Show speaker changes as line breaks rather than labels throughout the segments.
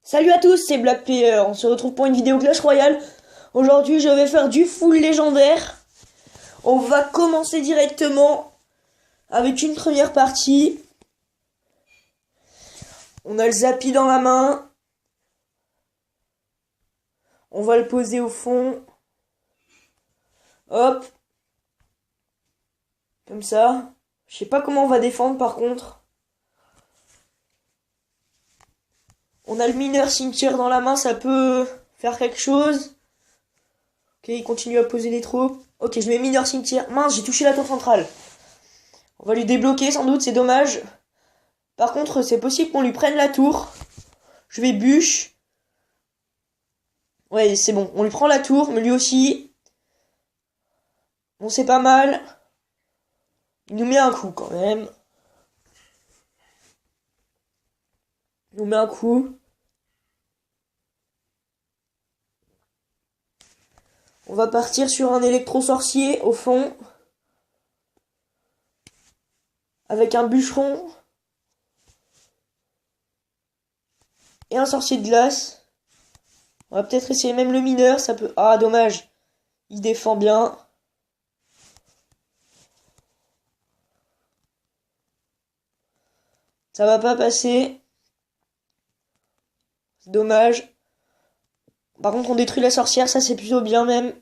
Salut à tous, c'est Black Player. On se retrouve pour une vidéo Clash Royale. Aujourd'hui, je vais faire du full légendaire. On va commencer directement avec une première partie. On a le Zappy dans la main. On va le poser au fond. Hop. Comme ça. Je sais pas comment on va défendre par contre. On a le mineur cimetière dans la main, ça peut faire quelque chose. Ok, il continue à poser des troupes. Ok, je mets mineur cimetière. Mince, j'ai touché la tour centrale. On va lui débloquer sans doute, c'est dommage. Par contre, c'est possible qu'on lui prenne la tour. Je vais bûche. Ouais, c'est bon. On lui prend la tour, mais lui aussi. Bon, c'est pas mal. Il nous met un coup quand même. Il nous met un coup. On va partir sur un électro-sorcier au fond. Avec un bûcheron. Et un sorcier de glace. On va peut-être essayer même le mineur, ça peut... Ah, dommage. Il défend bien. Ça va pas passer. C'est dommage. Par contre, on détruit la sorcière, ça c'est plutôt bien même.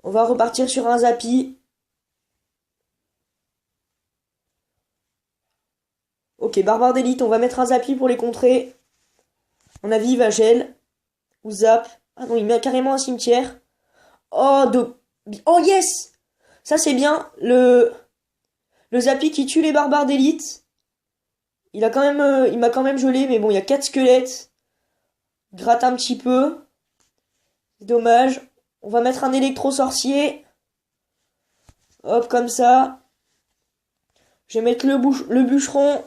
On va repartir sur un Zappy. Ok, barbare d'élite, on va mettre un Zappy pour les contrer. On a il va gel. Ou zap. Ah non, il met carrément un cimetière. Oh, oh yes! Ça c'est bien. Le Zappy qui tue les barbares d'élite. Il a quand même, il m'a quand même gelé, mais bon, il y a 4 squelettes. Il gratte un petit peu. C'est dommage. On va mettre un électro-sorcier. Hop, comme ça. Je vais mettre le bûcheron,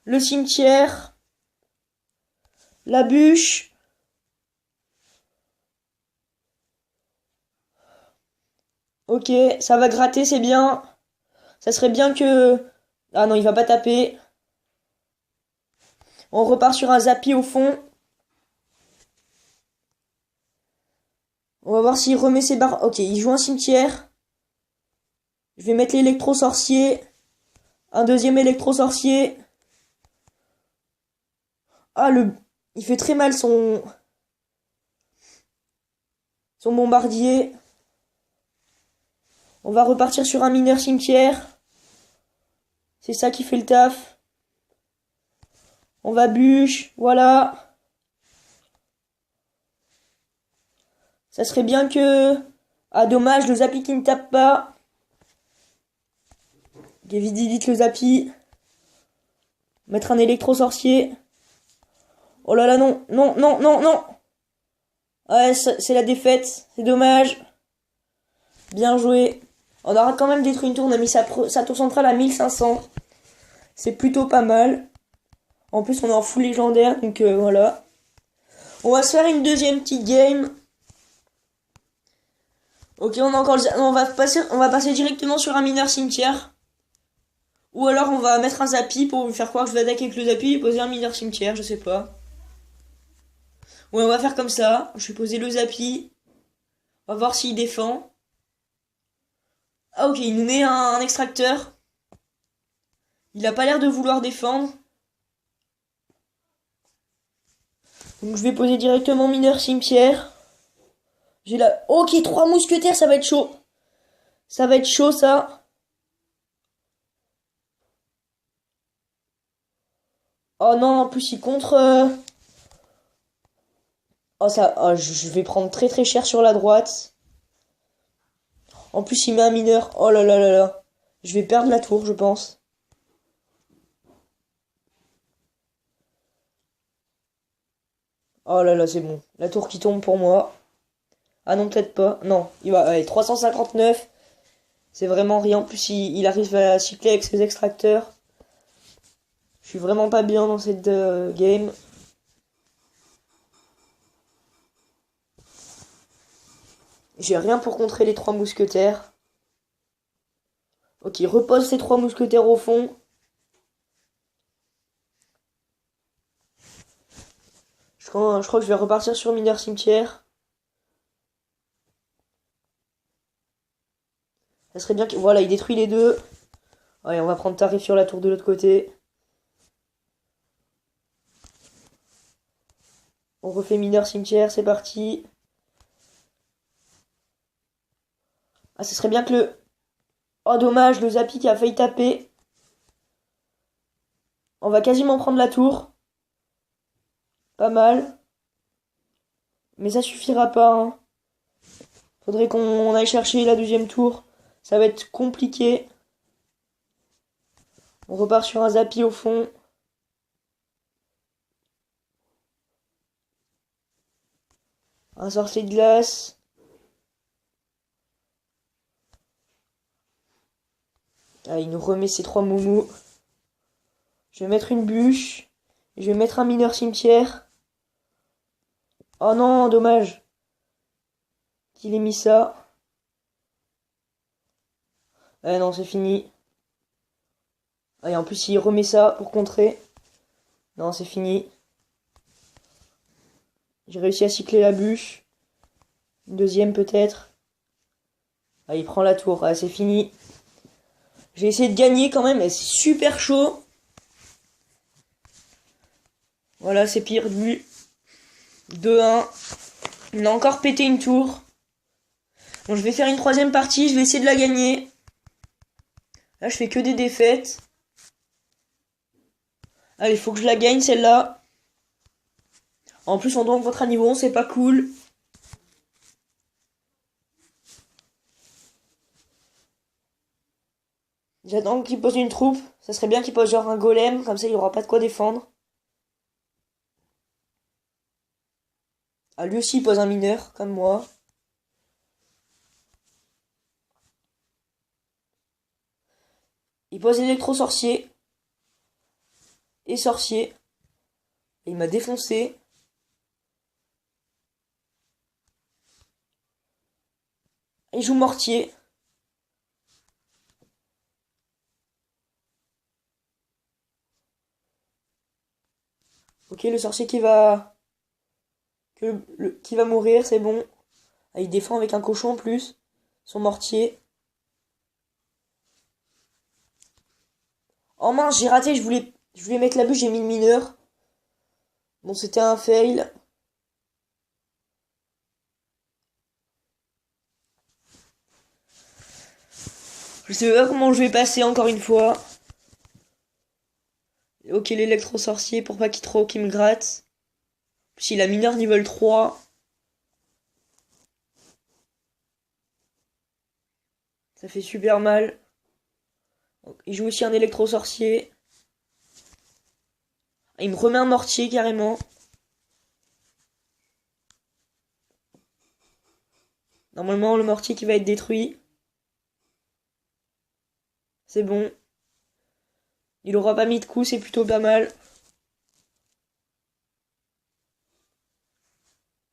le cimetière, la bûche. Ok, ça va gratter, c'est bien. Ça serait bien que... Ah non, il va pas taper. On repart sur un Zappy au fond. On va voir s'il remet ses barres. Ok, il joue un cimetière. Je vais mettre l'électro-sorcier. Un deuxième électro-sorcier. Ah, il fait très mal son bombardier. On va repartir sur un mineur cimetière. C'est ça qui fait le taf. On va bûche, voilà. Ça serait bien que... Ah, dommage, le Zappy qui ne tape pas. Évite vite le Zappy. Mettre un électro-sorcier. Oh là là, non, non, non, non, non. Ouais, c'est la défaite, c'est dommage. Bien joué. On aura quand même détruit une tour, on a mis sa tour centrale à 1500. C'est plutôt pas mal. En plus, on est en full légendaire, donc voilà. On va se faire une deuxième petite game. Ok, on va passer directement sur un mineur cimetière. Ou alors on va mettre un Zappy pour lui faire croire que je vais attaquer avec le Zappy et poser un mineur cimetière, je sais pas. Ouais, on va faire comme ça. Je vais poser le Zappy. On va voir s'il défend. Ah ok, il nous met un extracteur. Il a pas l'air de vouloir défendre. Donc je vais poser directement mineur cimetière. J'ai la... Ok, 3 mousquetaires, ça va être chaud. Ça va être chaud ça. Oh non, en plus il contre... Oh ça... Oh, je vais prendre très très cher sur la droite. En plus il met un mineur. Oh là là là là. Je vais perdre la tour, je pense. Oh là là, c'est bon. La tour qui tombe pour moi. Ah non, peut-être pas. Non, il va... Allez, 359. C'est vraiment rien. En plus, il arrive à cycler avec ses extracteurs. Je suis vraiment pas bien dans cette game. J'ai rien pour contrer les 3 mousquetaires. Ok, il repose ses 3 mousquetaires au fond. Je crois que je vais repartir sur mineur cimetière. Ça serait bien que... Voilà, il détruit les deux. Allez, on va prendre tarif sur la tour de l'autre côté. On refait mineur cimetière, c'est parti. Ah, ce serait bien que le... Oh, dommage, le Zappy qui a failli taper. On va quasiment prendre la tour. Pas mal. Mais ça suffira pas, hein. Faudrait qu'on aille chercher la deuxième tour. Ça va être compliqué. On repart sur un Zappy au fond. Un sorcier de glace. Ah, il nous remet ses 3 moumous. Je vais mettre une bûche. Je vais mettre un mineur cimetière. Oh non, dommage qu'il ait mis ça. Ah non, c'est fini. Ah, et en plus, il remet ça pour contrer. Non, c'est fini. J'ai réussi à cycler la bûche. Une deuxième peut-être. Ah, il prend la tour. Ah, c'est fini. J'ai essayé de gagner quand même, mais c'est super chaud. Voilà, c'est perdu. 2-1. On a encore pété une tour. Bon, je vais faire une troisième partie. Je vais essayer de la gagner. Là, je fais que des défaites. Allez, il faut que je la gagne, celle-là. En plus, on doit rentrer à niveau 11, c'est pas cool. J'attends qu'il pose une troupe. Ça serait bien qu'il pose genre un golem, comme ça il aura pas de quoi défendre. Ah, lui aussi il pose un mineur, comme moi. Il pose électro-sorcier. Et sorcier. Et il m'a défoncé. Il joue mortier. Ok, le sorcier qui va mourir, c'est bon. Ah, il défend avec un cochon en plus. Son mortier. Oh mince, j'ai raté, je voulais mettre la bûche, j'ai mis le mineur. Bon, c'était un fail. Je sais pas comment je vais passer encore une fois. Ok, l'électro-sorcier pour pas qu'il me gratte. Si la mineur niveau 3. Ça fait super mal. Donc, il joue aussi un électro-sorcier. Il me remet un mortier carrément. Normalement, le mortier qui va être détruit. C'est bon. Il aura pas mis de coup, c'est plutôt pas mal.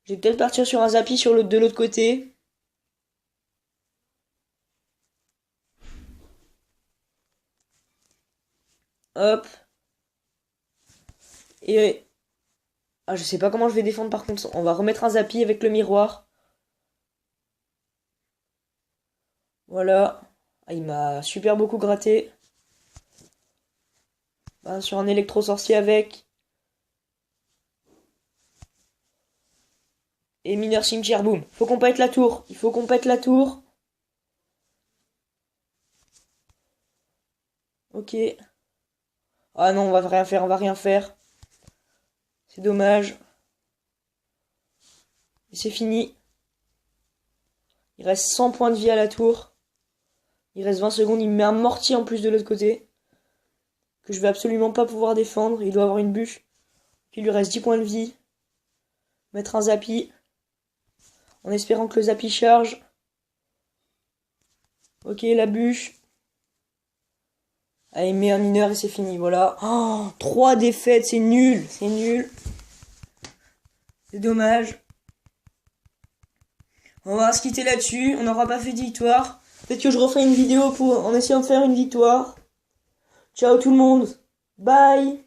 Je vais peut-être partir sur un Zappy de l'autre côté. Hop. Et... Ah, je sais pas comment je vais défendre par contre. On va remettre un Zappy avec le miroir. Voilà. Ah, il m'a super beaucoup gratté. Bah, sur un électro-sorcier avec. Et mineur cimetière, boum. Faut qu'on pète la tour. Il faut qu'on pète la tour. Ok. Ah non, on va rien faire, on va rien faire. C'est dommage. Et c'est fini. Il reste 100 points de vie à la tour. Il reste 20 secondes. Il me met un mortier en plus de l'autre côté. Que je vais absolument pas pouvoir défendre. Il doit avoir une bûche. Il lui reste 10 points de vie. Mettre un Zappy. En espérant que le Zappy charge. Ok, la bûche. Allez, il met un mineur et c'est fini, voilà. Oh, 3 défaites, c'est nul, c'est nul. C'est dommage. On va se quitter là-dessus, on n'aura pas fait de victoire. Peut-être que je referai une vidéo en essayant de faire une victoire. Ciao tout le monde. Bye.